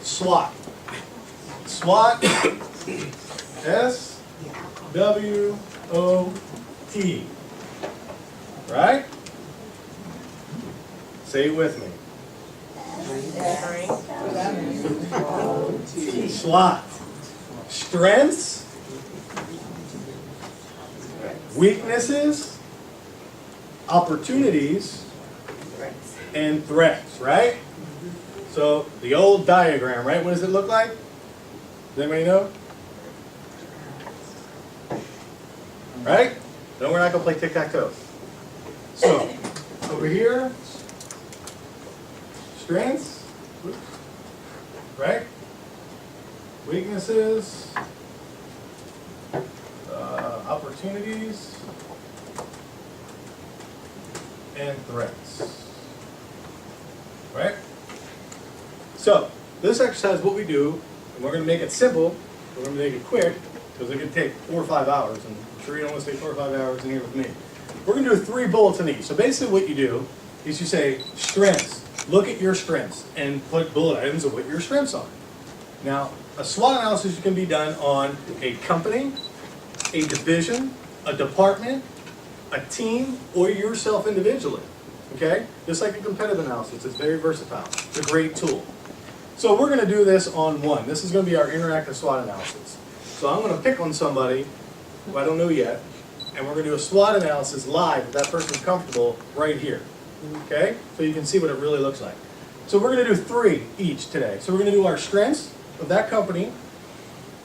SWOT. SWOT, S-W-O-T. Right? Say it with me. SWOT. Strengths, weaknesses, opportunities, and threats, right? So the old diagram, right? What does it look like? Does anybody know? Right? No, we're not going to play tic-tac-toe. So, over here, strengths, right? Weaknesses, opportunities, and threats. Right? So, this exercise, what we do, and we're going to make it simple, we're going to make it quick, because it can take 4 or 5 hours, and I'm sure you don't want to stay 4 or 5 hours in here with me. We're going to do 3 bullets in each. So basically what you do is you say, strengths. Look at your strengths, and put bullet items of what your strengths are. Now, a SWOT analysis can be done on a company, a division, a department, a team, or yourself individually. Okay? Just like a competitive analysis, it's very versatile. It's a great tool. So we're going to do this on one. This is going to be our interactive SWOT analysis. So I'm going to pick on somebody who I don't know yet, and we're going to do a SWOT analysis live if that person's comfortable right here. Okay? So you can see what it really looks like. So we're going to do 3 each today. So we're going to do our strengths of that company,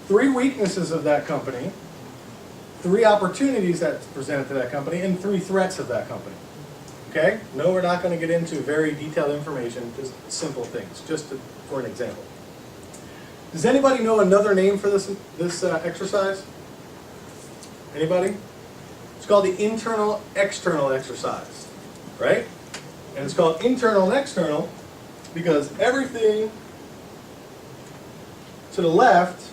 3 weaknesses of that company, 3 opportunities that's presented to that company, and 3 threats of that company. Okay? No, we're not going to get into very detailed information, just simple things, just for an example. Does anybody know another name for this exercise? Anybody? It's called the internal-external exercise, right? And it's called internal and external because everything to the left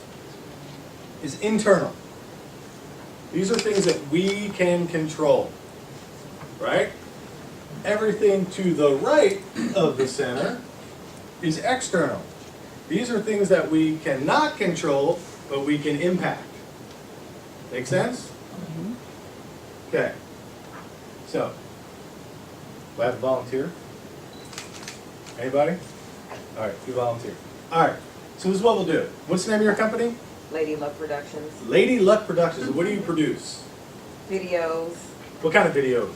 is internal. These are things that we can control, right? Everything to the right of the center is external. These are things that we cannot control, but we can impact. Make sense? Okay. So, do I have a volunteer? Anybody? All right, you volunteer. All right, so this is what we'll do. What's the name of your company? Lady Luck Productions. Lady Luck Productions. What do you produce? Videos. What kind of videos?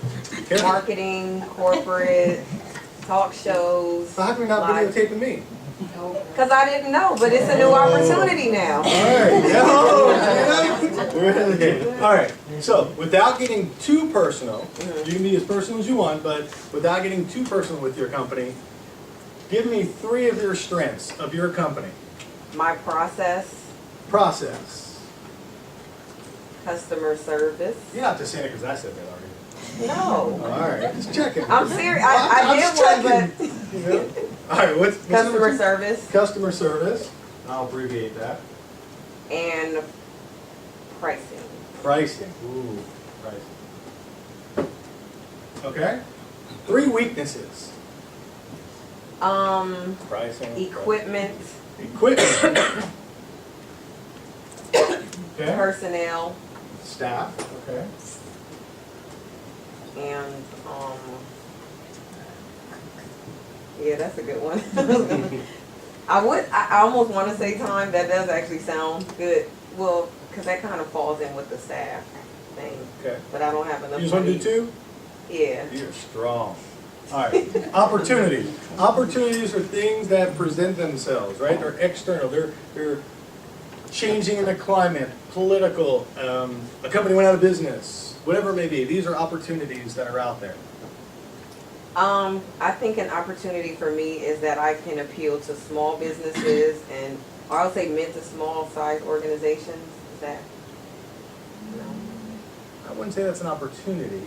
Marketing, corporate, talk shows. So how come you're not videotaping me? Because I didn't know, but it's a new opportunity now. All right. All right. So, without getting too personal, you can be as personal as you want, but without getting too personal with your company, give me 3 of your strengths of your company. My process. Process. Customer service. You're not just saying it because I said that already. No. All right. Just checking. I'm serious. I did one, but. Yeah. All right. What's Customer service. Customer service. I'll abbreviate that. And pricing. Pricing. Ooh, pricing. Okay. 3 weaknesses. Pricing. Equipment. Equipment. Okay. Personnel. Staff. Okay. And yeah, that's a good one. I almost want to say time. That does actually sound good. Well, because that kind of falls in with the staff thing. Okay. But I don't have enough. You just want to do 2? Yeah. You're strong. All right. Opportunities. Opportunities are things that present themselves, right? They're external. They're changing in the climate, political. A company went out of business. Whatever it may be. These are opportunities that are out there. I think an opportunity for me is that I can appeal to small businesses and I would say mid to small size organizations. Is that? No. I wouldn't say that's an opportunity.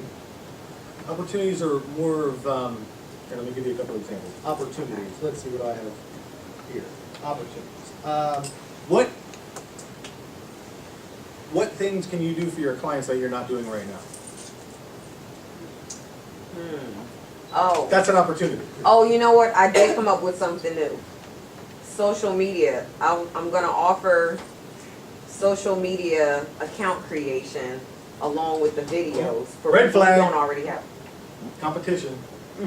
Opportunities are more of, here, let me give you a couple of examples. Opportunities. Let's see what I have here. Opportunities. What things can you do for your clients that you're not doing right now? Oh. That's an opportunity. Oh, you know what? I did come up with something new. social media. I'm gonna offer social media account creation along with the videos for Red people who flag. don't already have. Competition. So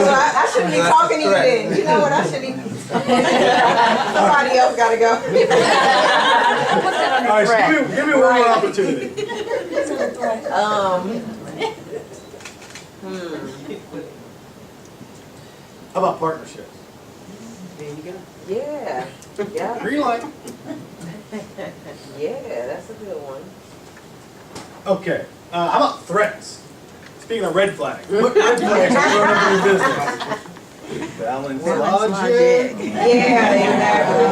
I shouldn't be talking to you then. You know what? I shouldn't be. Somebody else gotta go. All right, so give me one more opportunity. How about partnerships? There you go. Yeah. Yeah. Green light. Yeah, that's a good one. Okay, how about threats? Speaking of red flags, what red flags are throwing up in your business? BalanceLogic. Yeah, exactly.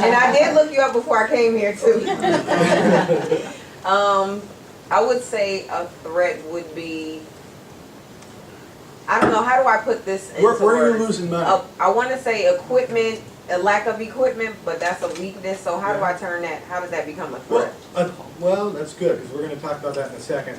And I did look you up before I came here too. I would say a threat would be, I don't know, how do I put this into Where are you words? losing money? I want to say equipment, a lack of equipment, but that's a weakness. So how do I turn that? How does that become a threat? Well, that's good, because we're going to talk about that in a second.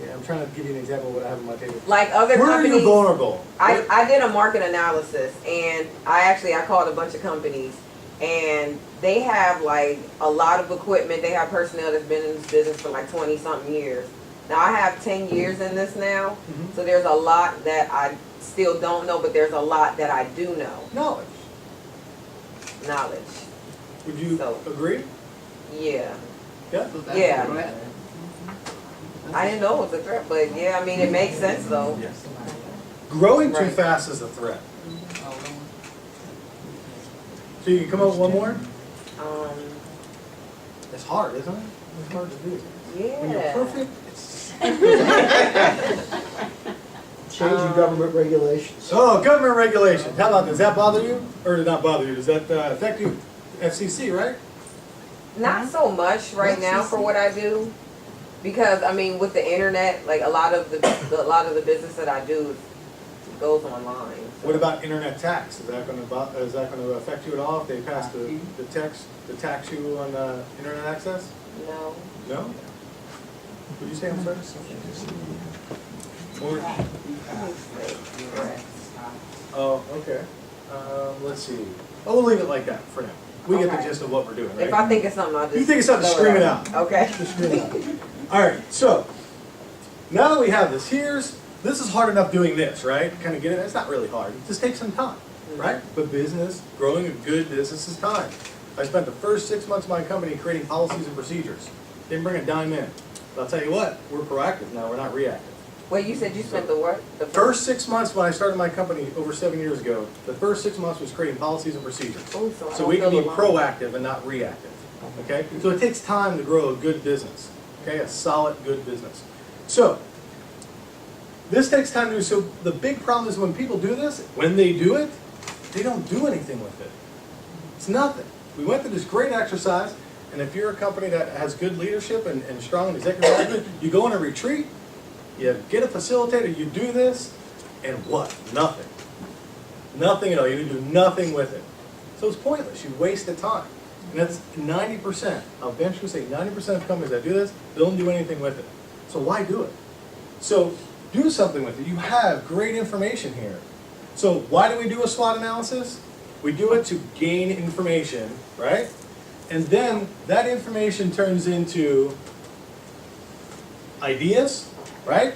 Yeah, I'm trying to give you an example of what I have on my table. Like other Where are companies. you vulnerable? I did a market analysis, and I called a bunch of companies, and they have like a lot of equipment. They have personnel that's been in this business for like 20 something years. Now I have 10 years in this now, so there's a lot that I still don't know, but there's a lot that I do know. Knowledge. Would you agree? Yeah. Yeah. So that's Yeah. a threat. I didn't know it was a threat, but yeah, I mean, it makes sense though. Yes. Growing too Right. fast is a threat. Oh, So you can come up with one more? Um, It's hard, isn't it? It's hard to do. When you're yeah. perfect, it's... Changing government regulations. Oh, government regulations. How about, does that bother you? Or does not bother you? Does that affect you? FCC, right? Not so much right now for what I do, because I mean, with the internet, like a lot of the business that I do goes online. So. What about internet tax? Is that going to affect you at all if they pass the tax you on internet access? No. No? Would you say, I'm sorry? Or, oh, okay. Let's see. Oh, we'll leave it like that for now. We get the Okay. gist of what we're doing, right? If I think of something, I'll just. You think of something, throw scream it out. Okay. Just scream it out. All right, so now that we have this, this is hard enough doing this, right? Kind of get it. It's not really hard. It just takes some time, right? But growing a good business is time. I spent the first 6 months of my company creating policies and procedures. Didn't bring a dime in. But I'll tell you what, we're proactive now. We're not reactive. Wait, you said you spent the what? The First 6 months when I started my company over 7 years ago, the first 6 months was creating policies and procedures. Oh, I So don't we can be feel alone. proactive and not reactive, okay? So it takes time to grow a good business, okay? A solid, good business. So, this takes time to do, so the big problem is when people do this, when they do it, they don't do anything with it. It's nothing. We went through this great exercise, and if you're a company that has good leadership and strong executive management, you go on a retreat, you get a facilitator, you do this, and what? Nothing. Nothing at all. You do nothing with it. So it's pointless. You wasted time. And that's 90%. I'll venture to say 90% of companies that do this, they don't do anything with it. So why do it? So do something with it. You have great information here. So why do we do a SWOT analysis? We do it to gain information, right? And then that information turns into ideas, right?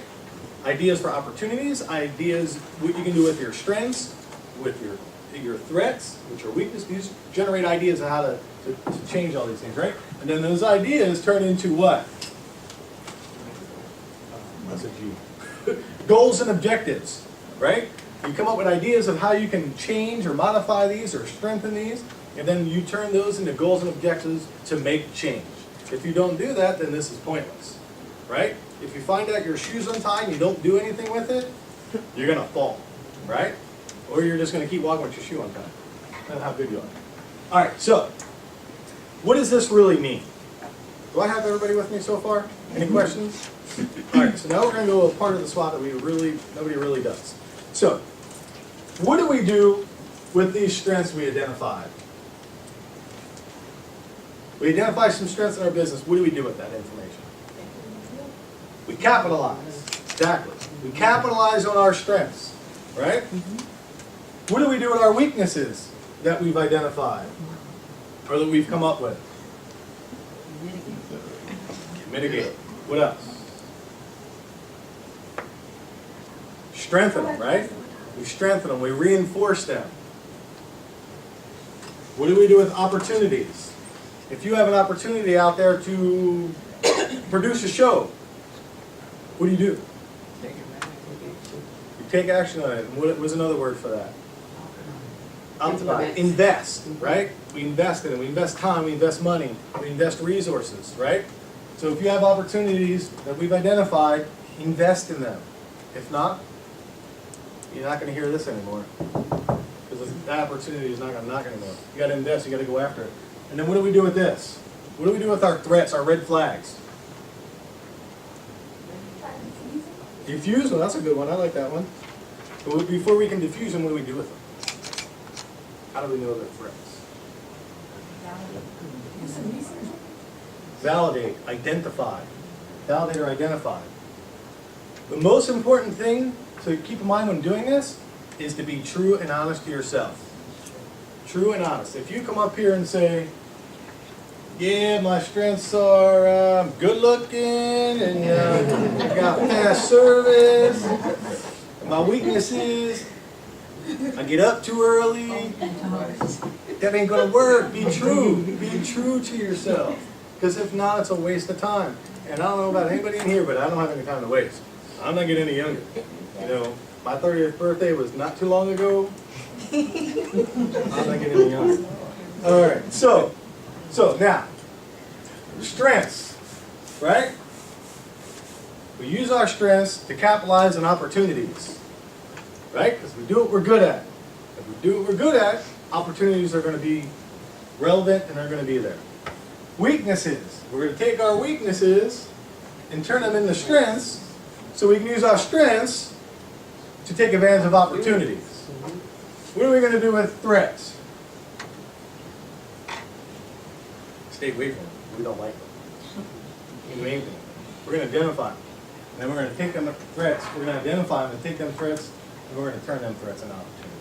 Ideas for opportunities, ideas what you can do with your strengths, with your threats, with your weaknesses. These generate ideas on how to change all these things, right? And then those ideas turn into what? That's a G. Goals and objectives, right? You come up with ideas of how you can change or modify these or strengthen these, and then you turn those into goals and objectives to make change. If you don't do that, then this is pointless, right? If you find out your shoe's untied and you don't do anything with it, you're gonna fall, right? Or you're just gonna keep walking with your shoe untied. That's how good you are. All right, so what does this really mean? Do I have everybody with me so far? Any questions? All right, so now we're gonna go to a part of the SWOT that nobody really does. So, what do we do with these strengths we identified? We identify some strengths in our business. What do we do with that information? We capitalize. Exactly. We capitalize on our strengths, right? What do we do with our weaknesses that we've identified or that we've come up with? Mitigate. What else? Strengthen them, right? We strengthen them, we reinforce them. What do we do with opportunities? If you have an opportunity out there to produce a show, what do? You take action on it. And what was another word for that? Invest, right? We invest in it. We invest time, we invest money, we invest resources, right? So if you have opportunities that we've identified, invest in them. If not, you're not going to hear this anymore. Because that opportunity is not going to knock anymore. You got to invest, you got to go after it. And then what do we do with this? What do we do with our threats, our red flags? Diffuse them, that's a good one, I like that one. But before we can diffuse them, what do we do with them? How do we know they're threats? Validate, identify. Validate or identify. The most important thing to keep in mind when doing this is to be true and honest to yourself. True and honest. If you come up here and say, yeah, my strengths are good looking and I got fast service. And my weakness is I get up too early. That ain't gonna work. Be true. Be true to yourself. Because if not, it's a waste of time. And I don't know about anybody in here, but I don't have any time to waste. I'm not getting any younger. You know, my 30th birthday was not too long ago. I'm not getting any younger. All right. So now, strengths, right? We use our strengths to capitalize on opportunities, right? Because we do what we're good at. If we do what we're good at, opportunities are going to be relevant and they're going to be there. Weaknesses. We're going to take our weaknesses and turn them into strengths so we can use our strengths to take advantage of opportunities. What are we going to do with threats? Stay away from them. We don't like them. Main thing. We're going to identify them. And then we're going to take them threats. We're going to identify them and take them threats, and we're going to turn them threats into opportunities.